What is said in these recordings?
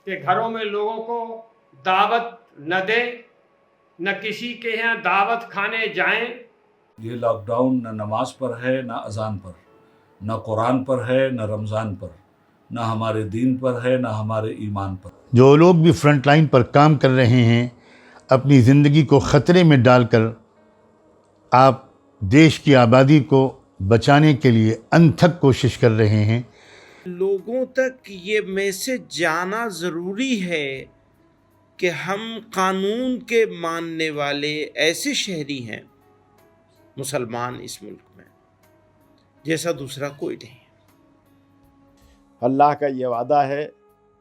کہ گھروں میں لوگوں کو دعوت نہ دیں، نہ کسی کے یہاں دعوت کھانے جائیں۔ یہ لاک ڈاؤن نہ نماز پر ہے، نہ اذان پر، نہ قرآن پر ہے، نہ رمضان پر، نہ ہمارے دین پر ہے، نہ ہمارے ایمان پر۔ جو لوگ بھی فرنٹ لائن پر کام کر رہے ہیں، اپنی زندگی کو خطرے میں ڈال کر آپ دیش کی آبادی کو بچانے کے لیے انتھک کوشش کر رہے ہیں۔ لوگوں تک یہ میسج جانا ضروری ہے کہ ہم قانون کے ماننے والے ایسے شہری ہیں مسلمان اس ملک میں جیسا دوسرا کوئی نہیں۔ اللہ کا یہ وعدہ ہے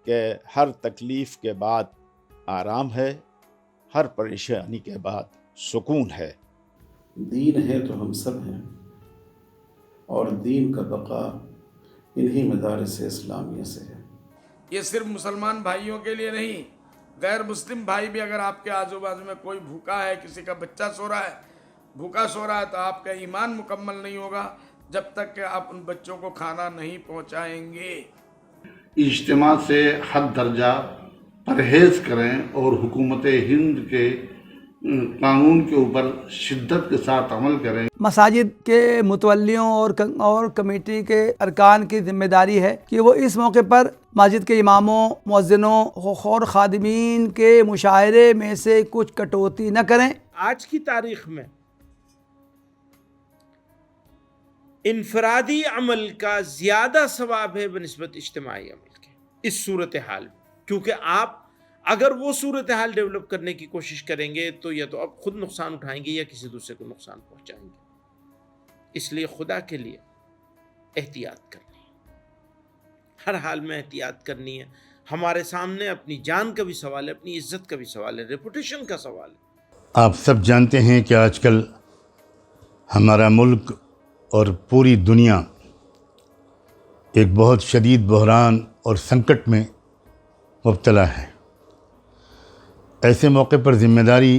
کہ ہر تکلیف کے بعد آرام ہے، ہر پریشانی کے بعد سکون ہے۔ دین ہے تو ہم سب ہیں، اور دین کا بقا انہی مدارس اسلامیہ سے ہے۔ یہ صرف مسلمان بھائیوں کے لیے نہیں، غیر مسلم بھائی بھی اگر آپ کے آزو بازو میں کوئی بھوکا ہے، کسی کا بچہ سو رہا ہے، بھوکا سو رہا ہے، تو آپ کا ایمان مکمل نہیں ہوگا جب تک کہ آپ ان بچوں کو کھانا نہیں پہنچائیں گے۔ اجتماع سے حد درجہ پرہیز کریں اور حکومت ہند کے قانون کے اوپر شدت کے ساتھ عمل کریں۔ مساجد کے متولیوں اور کمیٹی کے ارکان کی ذمہ داری ہے کہ وہ اس موقع پر مسجد کے اماموں، مؤذنوں اور خادمین کے مشاعرے میں سے کچھ کٹوتی نہ کریں۔ آج کی تاریخ میں انفرادی عمل کا زیادہ ثواب ہے بنسبت اجتماعی عمل کے اس صورتحال میں، کیونکہ آپ اگر وہ صورتحال ڈیولپ کرنے کی کوشش کریں گے تو یا تو آپ خود نقصان اٹھائیں گے یا کسی دوسرے کو نقصان پہنچائیں گے۔ اس لیے خدا کے لیے احتیاط کرنی ہے، ہر حال میں احتیاط کرنی ہے۔ ہمارے سامنے اپنی جان کا بھی سوال ہے، اپنی عزت کا بھی سوال ہے، ریپوٹیشن کا سوال ہے۔ آپ سب جانتے ہیں کہ آج کل ہمارا ملک اور پوری دنیا ایک بہت شدید بحران اور سنکٹ میں مبتلا ہے۔ ایسے موقع پر ذمہ داری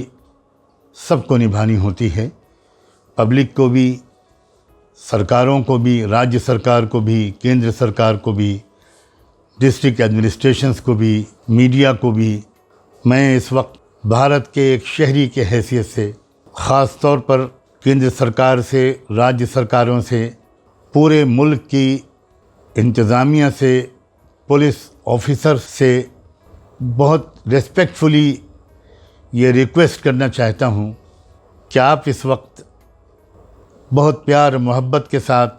سب کو نبھانی ہوتی ہے، پبلک کو بھی، سرکاروں کو بھی، راجیہ سرکار کو بھی، کیندر سرکار کو بھی، ڈسٹرکٹ ایڈمنسٹریشنز کو بھی، میڈیا کو بھی۔ میں اس وقت بھارت کے ایک شہری کے حیثیت سے خاص طور پر کیندر سرکار سے، راجیہ سرکاروں سے، پورے ملک کی انتظامیہ سے، پولیس آفیسر سے بہت ریسپیکٹفلی یہ ریکویسٹ کرنا چاہتا ہوں کہ آپ اس وقت بہت پیار محبت کے ساتھ،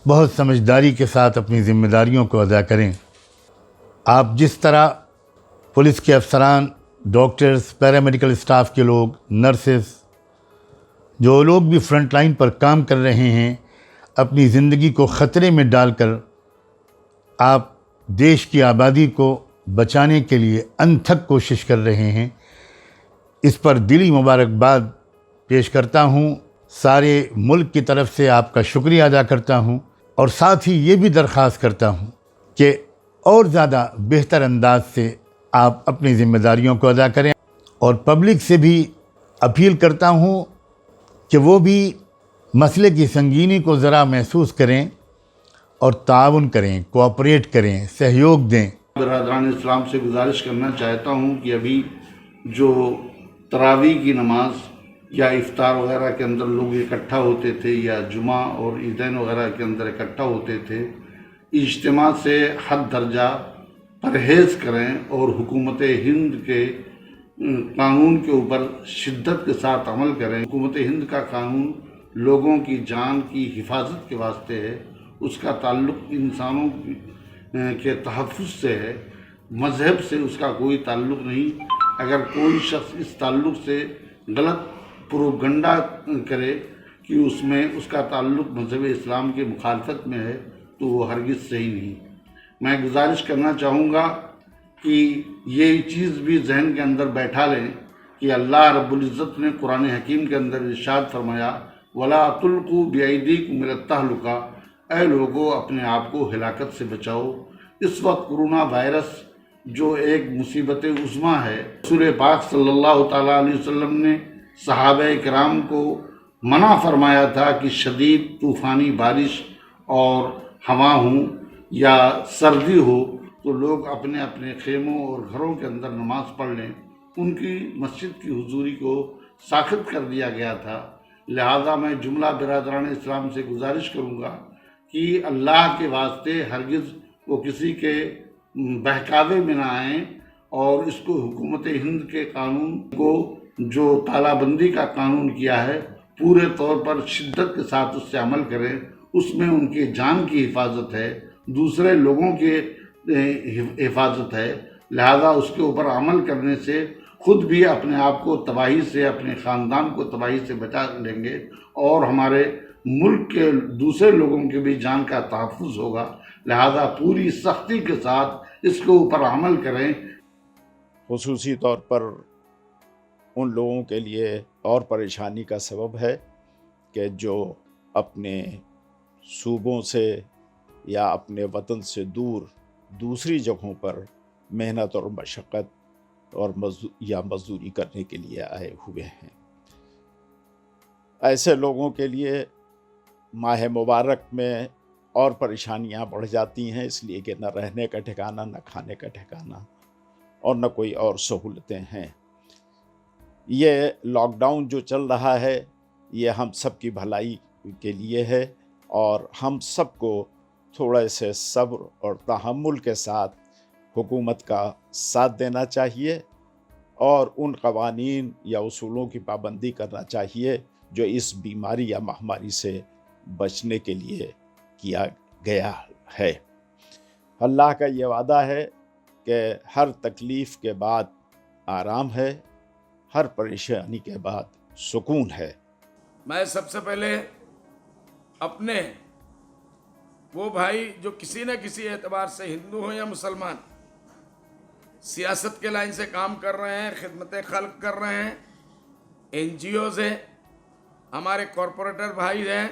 بہت سمجھداری کے ساتھ اپنی ذمہ داریوں کو ادا کریں۔ آپ جس طرح پولیس کے افسران، ڈاکٹرز، پیرامیڈیکل اسٹاف کے لوگ، نرسز، جو لوگ بھی فرنٹ لائن پر کام کر رہے ہیں، اپنی زندگی کو خطرے میں ڈال کر آپ دیش کی آبادی کو بچانے کے لیے انتھک کوشش کر رہے ہیں، اس پر دلی مبارکباد پیش کرتا ہوں۔ سارے ملک کی طرف سے آپ کا شکریہ ادا کرتا ہوں، اور ساتھ ہی یہ بھی درخواست کرتا ہوں کہ اور زیادہ بہتر انداز سے آپ اپنی ذمہ داریوں کو ادا کریں، اور پبلک سے بھی اپیل کرتا ہوں کہ وہ بھی مسئلے کی سنگینی کو ذرا محسوس کریں اور تعاون کریں، کوآپریٹ کریں، سہیوگ دیں۔ برادران اسلام سے گزارش کرنا چاہتا ہوں کہ ابھی جو تراویح کی نماز یا افطار وغیرہ کے اندر لوگ اکٹھا ہوتے تھے، یا جمعہ اور عیدین وغیرہ کے اندر اکٹھا ہوتے تھے، اجتماع سے حد درجہ پرہیز کریں اور حکومت ہند کے قانون کے اوپر شدت کے ساتھ عمل کریں۔ حکومت ہند کا قانون لوگوں کی جان کی حفاظت کے واسطے ہے، اس کا تعلق انسانوں کے تحفظ سے ہے، مذہب سے اس کا کوئی تعلق نہیں۔ اگر کوئی شخص اس تعلق سے غلط پروپیگنڈا کرے کہ اس کا تعلق مذہب اسلام کے مخالفت میں ہے، تو وہ ہرگز صحیح نہیں۔ میں گزارش کرنا چاہوں گا کہ یہ چیز بھی ذہن کے اندر بیٹھا لیں کہ اللہ رب العزت نے قرآن حکیم کے اندر ارشاد فرمایا، وَلَا تُلْقُوا بِأَيْدِيكُمْ إِلَى التَّهْلُكَةِ، اے لوگوں اپنے آپ کو ہلاکت سے بچاؤ۔ اس وقت کرونا وائرس جو ایک مصیبت عظمیٰ ہے، رسول پاک صلی اللہ تعالیٰ علیہ وسلم نے صحابہ کرام کو منع فرمایا تھا کہ شدید طوفانی بارش اور ہوا ہوں یا سردی ہو تو لوگ اپنے اپنے خیموں اور گھروں کے اندر نماز پڑھ لیں. ان کی مسجد کی حضوری کو ساخت کر دیا گیا تھا. لہذا میں جملہ برادران اسلام سے گزارش کروں گا کہ اللہ کے واسطے ہرگز وہ کسی کے بہکاوے میں نہ آئیں اور اس کو حکومت ہند کے قانون کو جو تالا بندی کا قانون کیا ہے پورے طور پر شدت کے ساتھ اس سے عمل کریں. اس میں ان کی جان کی حفاظت ہے، دوسرے لوگوں کے حفاظت ہے. لہذا اس کے اوپر عمل کرنے سے خود بھی اپنے آپ کو تباہی سے، اپنے خاندان کو تباہی سے بچا لیں گے اور ہمارے ملک کے دوسرے لوگوں کے بھی جان کا تحفظ ہوگا. لہذا پوری سختی کے ساتھ اس کے اوپر عمل کریں. خصوصی طور پر ان لوگوں کے لیے اور پریشانی کا سبب ہے کہ جو اپنے صوبوں سے یا اپنے وطن سے دور دوسری جگہوں پر محنت اور مشقت اور مزدوری کرنے کے لیے آئے ہوئے ہیں. ایسے لوگوں کے لیے ماہ مبارک میں اور پریشانیاں بڑھ جاتی ہیں، اس لیے کہ نہ رہنے کا ٹھکانہ، نہ کھانے کا ٹھکانہ اور نہ کوئی اور سہولتیں ہیں. یہ لاک ڈاؤن جو چل رہا ہے یہ ہم سب کی بھلائی کے لیے ہے اور ہم سب کو تھوڑے سے صبر اور تحمل کے ساتھ حکومت کا ساتھ دینا چاہیے اور ان قوانین یا اصولوں کی پابندی کرنا چاہیے جو اس بیماری یا مہاماری سے بچنے کے لیے کیا گیا ہے. اللہ کا یہ وعدہ ہے کہ ہر تکلیف کے بعد آرام ہے، ہر پریشانی کے بعد سکون ہے. میں سب سے پہلے اپنے وہ بھائی جو کسی نہ کسی اعتبار سے ہندو ہوں یا مسلمان سیاست کے لائن سے کام کر رہے ہیں، خدمت خلق کر رہے ہیں، این جی اوز ہیں، ہمارے کارپوریٹر بھائی ہیں،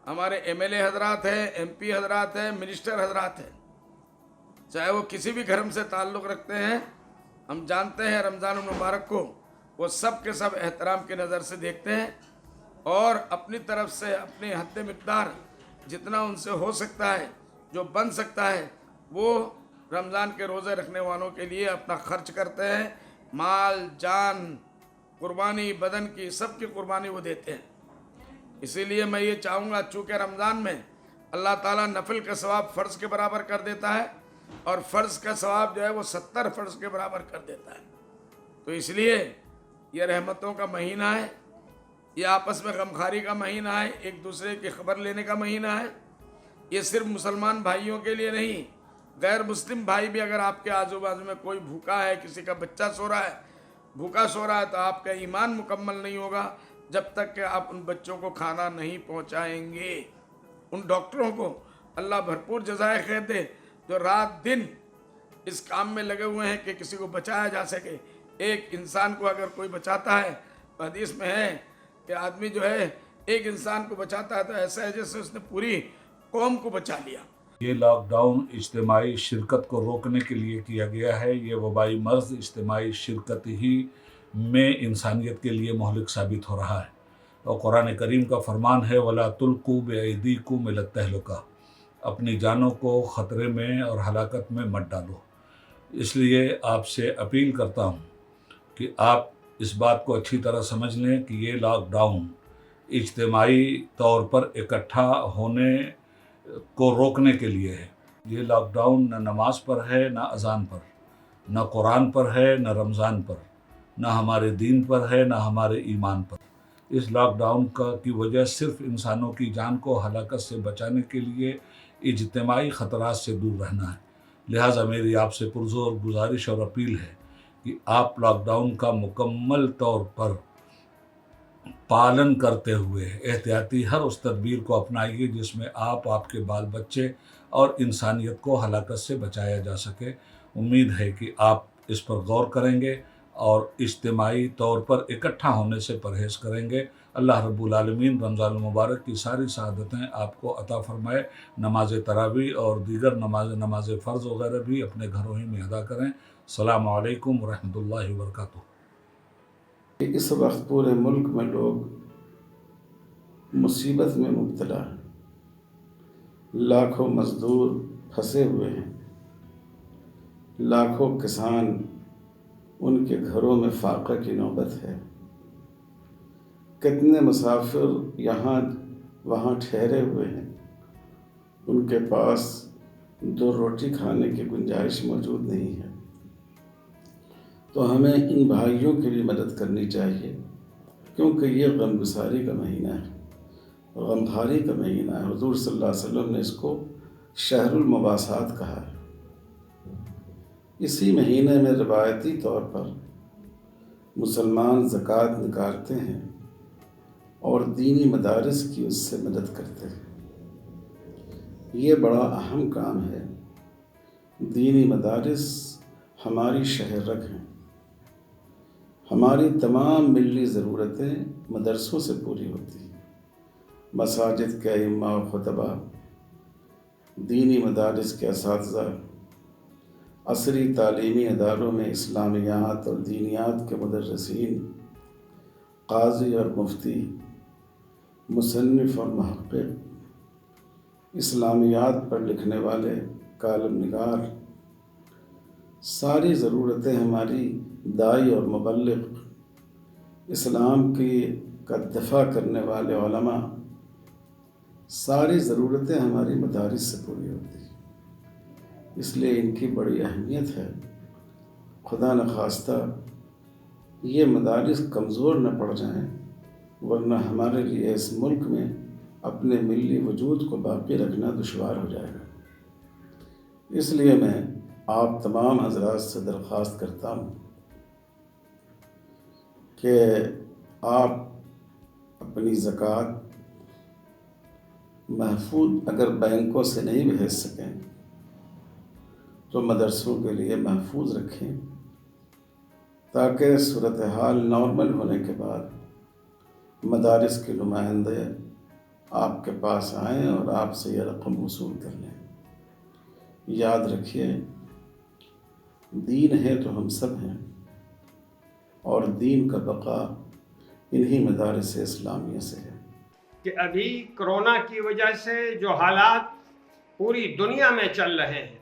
ہمارے ایم ایل اے حضرات ہیں، ایم پی حضرات ہیں، منسٹر حضرات ہیں، چاہے وہ کسی بھی دھرم سے تعلق رکھتے ہیں. ہم جانتے ہیں رمضان المبارک کو وہ سب کے سب احترام کی نظر سے دیکھتے ہیں اور اپنی طرف سے اپنی حد مقدار جتنا ان سے ہو سکتا ہے، جو بن سکتا ہے، وہ رمضان کے روزے رکھنے والوں کے لیے اپنا خرچ کرتے ہیں. مال، جان، قربانی، بدن کی سب کی قربانی وہ دیتے ہیں. اسی لیے میں یہ چاہوں گا، چونکہ رمضان میں اللہ تعالیٰ نفل کا ثواب فرض کے برابر کر دیتا ہے اور فرض کا ثواب جو ہے وہ 70 فرض کے برابر کر دیتا ہے، تو اس لیے یہ رحمتوں کا مہینہ ہے، یہ آپس میں غمخواری کا مہینہ ہے، ایک دوسرے کی خبر لینے کا مہینہ ہے. یہ صرف مسلمان بھائیوں کے لیے نہیں، غیر مسلم بھائی بھی اگر آپ کے آزو بازو میں کوئی بھوکا ہے، کسی کا بچہ سو رہا ہے، بھوکا سو رہا ہے، تو آپ کا ایمان مکمل نہیں ہوگا جب تک کہ آپ ان بچوں کو کھانا نہیں پہنچائیں گے. ان ڈاکٹروں کو اللہ بھرپور جزائے خیر دے جو رات دن اس کام میں لگے ہوئے ہیں کہ کسی کو بچایا جا سکے. ایک انسان کو اگر کوئی بچاتا ہے تو حدیث میں ہے کہ آدمی جو ہے ایک انسان کو بچاتا ہے تو ایسا ہے جیسے اس نے پوری قوم کو بچا لیا. یہ لاک ڈاؤن اجتماعی شرکت کو روکنے کے لیے کیا گیا ہے. یہ وبائی مرض اجتماعی شرکت ہی میں انسانیت کے لیے مہلک ثابت ہو رہا ہے اور قرآن کریم کا فرمان ہے وَلَا تُلْقُوا بِأَيْدِيكُمْ إِلَى التَّهْلُكَةِ، اپنی جانوں کو خطرے میں اور ہلاکت میں مت ڈالو. اس لیے آپ سے اپیل کرتا ہوں کہ آپ اس بات کو اچھی طرح سمجھ لیں کہ یہ لاک ڈاؤن اجتماعی طور پر اکٹھا ہونے کو روکنے کے لیے ہے. یہ لاک ڈاؤن نہ نماز پر ہے، نہ اذان پر، نہ قرآن پر ہے، نہ رمضان پر، نہ ہمارے دین پر ہے، نہ ہمارے ایمان پر. اس لاک ڈاؤن کی وجہ صرف انسانوں کی جان کو ہلاکت سے بچانے کے لیے اجتماعی خطرات سے دور رہنا ہے. لہٰذا میری آپ سے پرزور گزارش اور اپیل ہے کہ آپ لاک ڈاؤن کا مکمل طور پر پالن کرتے ہوئے احتیاطی ہر اس تدبیر کو اپنائیے جس میں آپ کے بال بچے اور انسانیت کو ہلاکت سے بچایا جا سکے. امید ہے کہ آپ اس پر غور کریں گے اور اجتماعی طور پر اکٹھا ہونے سے پرہیز کریں گے. اللہ رب العالمین رمضان المبارک کی ساری سعادتیں آپ کو عطا فرمائے. نماز تراویح اور دیگر نماز فرض وغیرہ بھی اپنے گھروں ہی میں ادا کریں. السلام علیکم ورحمۃ اللہ وبرکاتہ. اس وقت پورے ملک میں لوگ مصیبت میں مبتلا ہیں، لاکھوں مزدور پھنسے ہوئے ہیں، لاکھوں کسان ان کے گھروں میں فاقہ کی نوبت ہے، کتنے مسافر یہاں وہاں ٹھہرے ہوئے ہیں، ان کے پاس 2 روٹی کھانے کی گنجائش موجود نہیں ہے۔ تو ہمیں ان بھائیوں کی بھی مدد کرنی چاہیے، کیونکہ یہ غمگساری کا مہینہ ہے، غمخواری کا مہینہ ہے۔ حضور صلی اللہ علیہ وسلم نے اس کو شہر المواسات کہا ہے۔ اسی مہینے میں روایتی طور پر مسلمان زکوٰۃ نکالتے ہیں اور دینی مدارس کی اس سے مدد کرتے ہیں۔ یہ بڑا اہم کام ہے۔ دینی مدارس ہماری شہر رگ ہیں، ہماری تمام ملی ضرورتیں مدرسوں سے پوری ہوتی ہیں۔ مساجد کے ائمہ و خطبہ، دینی مدارس کے اساتذہ، عصری تعلیمی اداروں میں اسلامیات اور دینیات کے مدرسین، قاضی اور مفتی، مصنف اور محقق، اسلامیات پر لکھنے والے، کالم نگار، ساری ضرورتیں ہماری داعی اور مبلغ، اسلام کا دفاع کرنے والے علماء، ساری ضرورتیں ہماری مدارس سے پوری ہوتی ہیں۔ اس لیے ان کی بڑی اہمیت ہے۔ خدا نخواستہ یہ مدارس کمزور نہ پڑ جائیں، ورنہ ہمارے لیے اس ملک میں اپنے ملی وجود کو باقی رکھنا دشوار ہو جائے گا۔ اس لیے میں آپ تمام حضرات سے درخواست کرتا ہوں کہ آپ اپنی زکوٰۃ محفوظ، اگر بینکوں سے نہیں بھیج سکیں تو مدرسوں کے لیے محفوظ رکھیں، تاکہ صورتحال نارمل ہونے کے بعد مدارس کے نمائندے آپ کے پاس آئیں اور آپ سے یہ رقم وصول کر لیں۔ یاد رکھیے، دین ہے تو ہم سب ہیں، اور دین کا بقا انہی مدارس اسلامیہ سے ہے۔ کہ ابھی کرونا کی وجہ سے جو حالات پوری دنیا میں چل رہے ہیں،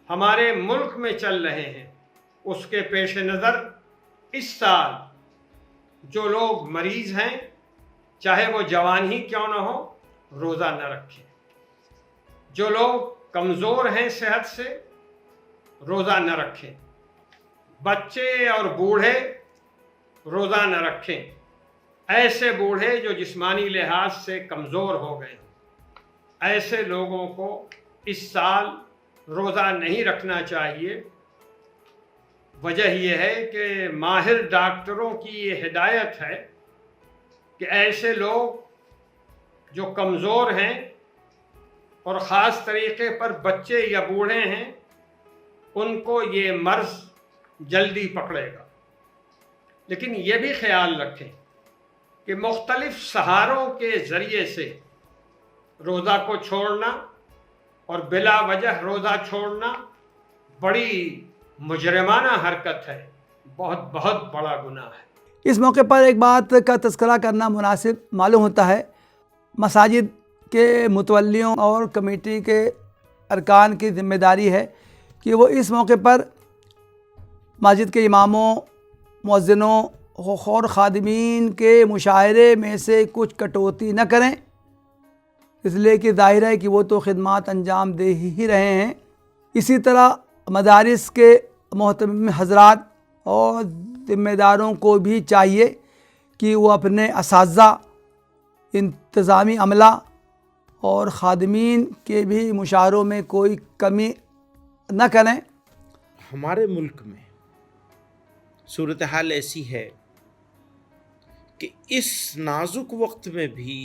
ہمارے ملک میں چل رہے ہیں، اس کے پیش نظر اس سال جو لوگ مریض ہیں، چاہے وہ جوان ہی کیوں نہ ہو، روزہ نہ رکھیں۔ جو لوگ کمزور ہیں صحت سے، روزہ نہ رکھیں۔ بچے اور بوڑھے روزہ نہ رکھیں۔ ایسے بوڑھے جو جسمانی لحاظ سے کمزور ہو گئے ہیں، ایسے لوگوں کو اس سال روزہ نہیں رکھنا چاہیے۔ وجہ یہ ہے کہ ماہر ڈاکٹروں کی یہ ہدایت ہے کہ ایسے لوگ جو کمزور ہیں اور خاص طریقے پر بچے یا بوڑھے ہیں، ان کو یہ مرض جلدی پکڑے گا۔ لیکن یہ بھی خیال رکھیں کہ مختلف سہاروں کے ذریعے سے روزہ کو چھوڑنا اور بلا وجہ روزہ چھوڑنا بڑی مجرمانہ حرکت ہے، بہت بڑا گناہ ہے۔ اس موقع پر ایک بات کا تذکرہ کرنا مناسب معلوم ہوتا ہے۔ مساجد کے متولیوں اور کمیٹی کے ارکان کی ذمہ داری ہے کہ وہ اس موقع پر مسجد کے اماموں، مؤذنوں اور خادمین کے مشاعرے میں سے کچھ کٹوتی نہ کریں، اس لیے کہ ظاہر ہے کہ وہ تو خدمات انجام دے ہی رہے ہیں۔ اسی طرح مدارس کے محترم حضرات اور ذمہ داروں کو بھی چاہیے کہ وہ اپنے اساتذہ، انتظامی عملہ اور خادمین کے بھی مشاعروں میں کوئی کمی نہ کریں۔ ہمارے ملک میں صورتحال ایسی ہے کہ اس نازک وقت میں بھی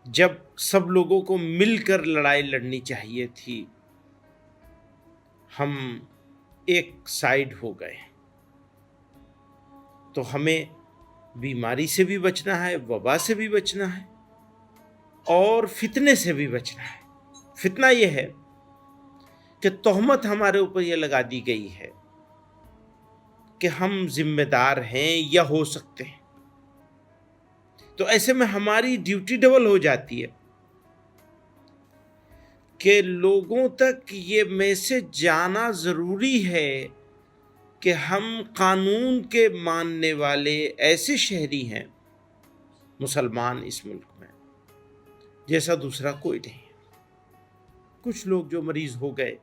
جب سب لوگوں کو مل کر لڑائی لڑنی چاہیے تھی، ہم ایک سائیڈ ہو گئے۔ تو ہمیں بیماری سے بھی بچنا ہے، وبا سے بھی بچنا ہے، اور فتنے سے بھی بچنا ہے۔ فتنہ یہ ہے کہ تہمت ہمارے اوپر یہ لگا دی گئی ہے کہ ہم ذمہ دار ہیں یا ہو سکتے ہیں، تو ایسے میں ہماری ڈیوٹی ڈبل ہو جاتی ہے۔ کہ لوگوں تک یہ میسج جانا ضروری ہے کہ ہم قانون کے ماننے والے ایسے شہری ہیں مسلمان اس ملک میں جیسا دوسرا کوئی نہیں. کچھ لوگ جو مریض ہو گئے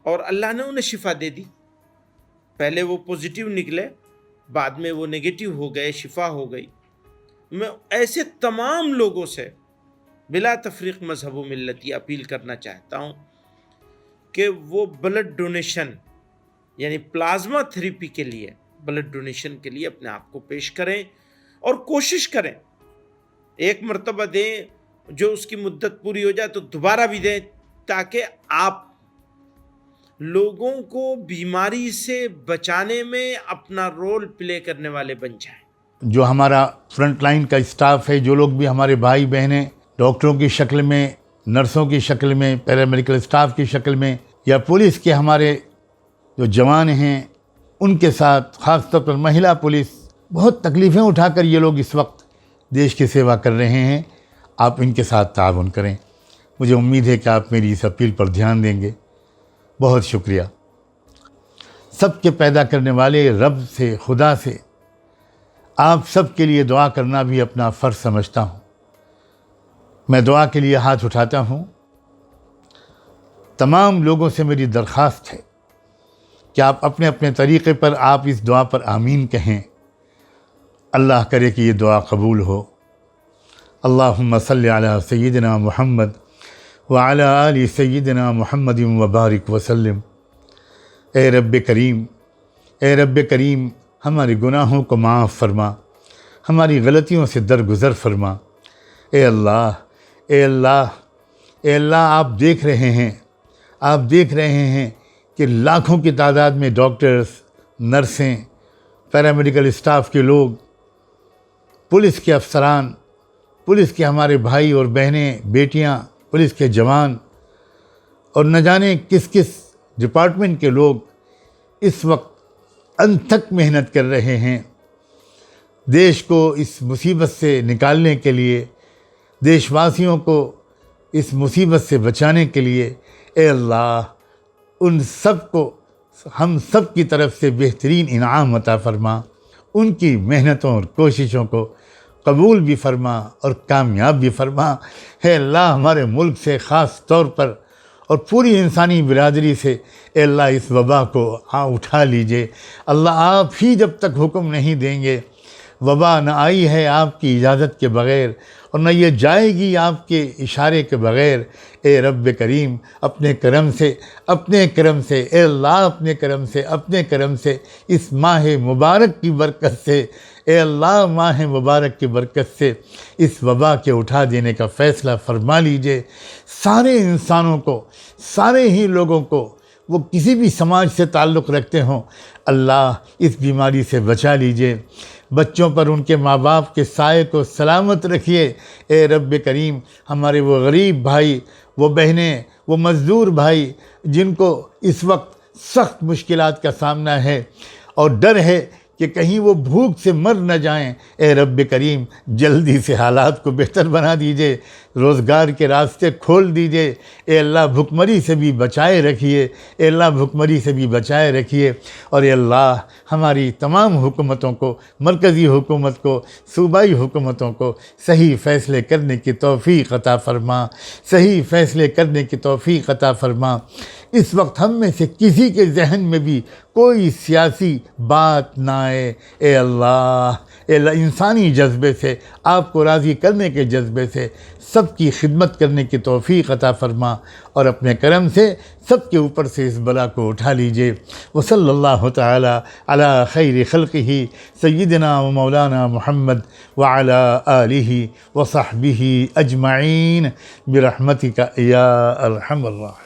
اور اللہ نے انہیں شفا دے دی، پہلے وہ پوزیٹیو نکلے، بعد میں وہ نگیٹیو ہو گئے، شفا ہو گئی. میں ایسے تمام لوگوں سے بلا تفریق مذہب و ملت یہ اپیل کرنا چاہتا ہوں کہ وہ بلڈ ڈونیشن یعنی پلازما تھراپی کے لیے، بلڈ ڈونیشن کے لیے اپنے آپ کو پیش کریں اور کوشش کریں. ایک مرتبہ دیں، جو اس کی مدت پوری ہو جائے تو دوبارہ بھی دیں، تاکہ آپ لوگوں کو بیماری سے بچانے میں اپنا رول پلے کرنے والے بن جائیں. جو ہمارا فرنٹ لائن کا اسٹاف ہے، جو لوگ بھی ہمارے بھائی بہنیں ڈاکٹروں کی شکل میں، نرسوں کی شکل میں، پیرامیڈیکل اسٹاف کی شکل میں، یا پولیس کے ہمارے جو جوان ہیں ان کے ساتھ، خاص طور پر مہیلا پولیس، بہت تکلیفیں اٹھا کر یہ لوگ اس وقت دیش کی سیوا کر رہے ہیں. آپ ان کے ساتھ تعاون کریں. مجھے امید ہے کہ آپ میری اس اپیل پر دھیان دیں گے. بہت شکریہ. سب کے پیدا کرنے والے رب سے، خدا سے آپ سب کے لیے دعا کرنا بھی اپنا فرض سمجھتا ہوں. میں دعا کے لیے ہاتھ اٹھاتا ہوں. تمام لوگوں سے میری درخواست ہے کہ آپ اپنے اپنے طریقے پر آپ اس دعا پر آمین کہیں. اللہ کرے کہ یہ دعا قبول ہو. اللہم صلی علی سیدنا محمد وعلی آل سیدنا محمد وبارک وسلم. اے رب کریم، اے رب کریم، ہمارے گناہوں کو معاف فرما، ہماری غلطیوں سے درگزر فرما. اے اللہ، اے اللہ، اے اللہ، آپ دیکھ رہے ہیں، آپ دیکھ رہے ہیں کہ لاکھوں کی تعداد میں ڈاکٹرز، نرسیں، پیرامیڈیکل اسٹاف کے لوگ، پولیس کے افسران، پولیس کے ہمارے بھائی اور بہنیں، بیٹیاں، پولیس کے جوان، اور نہ جانے کس کس ڈپارٹمنٹ کے لوگ اس وقت انتھک محنت کر رہے ہیں دیش کو اس مصیبت سے نکالنے کے لیے، دیش واسیوں کو اس مصیبت سے بچانے کے لیے. اے اللہ، ان سب کو ہم سب کی طرف سے بہترین انعام عطا فرما. ان کی محنتوں اور کوششوں کو قبول بھی فرما اور کامیاب بھی فرما. اے اللہ، ہمارے ملک سے خاص طور پر اور پوری انسانی برادری سے اے اللہ اس وبا کو اٹھا لیجئے. اللہ، آپ ہی جب تک حکم نہیں دیں گے، وبا نہ آئی ہے آپ کی اجازت کے بغیر اور نہ یہ جائے گی آپ کے اشارے کے بغیر. اے رب کریم، اپنے کرم سے، اپنے کرم سے، اے اللہ اپنے کرم سے، اپنے کرم سے، اس ماہ مبارک کی برکت سے، اے اللہ ماہ مبارک کی برکت سے اس وبا کے اٹھا دینے کا فیصلہ فرما لیجئے. سارے انسانوں کو، سارے ہی لوگوں کو، وہ کسی بھی سماج سے تعلق رکھتے ہوں، اللہ اس بیماری سے بچا لیجئے. بچوں پر ان کے ماں باپ کے سائے کو سلامت رکھیے. اے رب کریم، ہمارے وہ غریب بھائی، وہ بہنیں، وہ مزدور بھائی جن کو اس وقت سخت مشکلات کا سامنا ہے اور ڈر ہے کہ کہیں وہ بھوک سے مر نہ جائیں، اے رب کریم جلدی سے حالات کو بہتر بنا دیجئے، روزگار کے راستے کھول دیجئے. اے اللہ بھوکمری سے بھی بچائے رکھیے، اے اللہ بھوکمری سے بھی بچائے رکھیے. اور اے اللہ ہماری تمام حکومتوں کو، مرکزی حکومت کو، صوبائی حکومتوں کو صحیح فیصلے کرنے کی توفیق عطا فرما، صحیح فیصلے کرنے کی توفیق عطا فرما. اس وقت ہم میں سے کسی کے ذہن میں بھی کوئی سیاسی بات نہ آئے. اے اللہ، اے اللہ انسانی جذبے سے، آپ کو راضی کرنے کے جذبے سے سب کی خدمت کرنے کی توفیق عطا فرما اور اپنے کرم سے سب کے اوپر سے اس بلا کو اٹھا لیجئے. وصلی اللہ تعالی علی خیر خلقہ سیدنا و مولانا محمد وعلی آلہ وصحبہ اجمعین برحمتک یا ارحم الراحمین.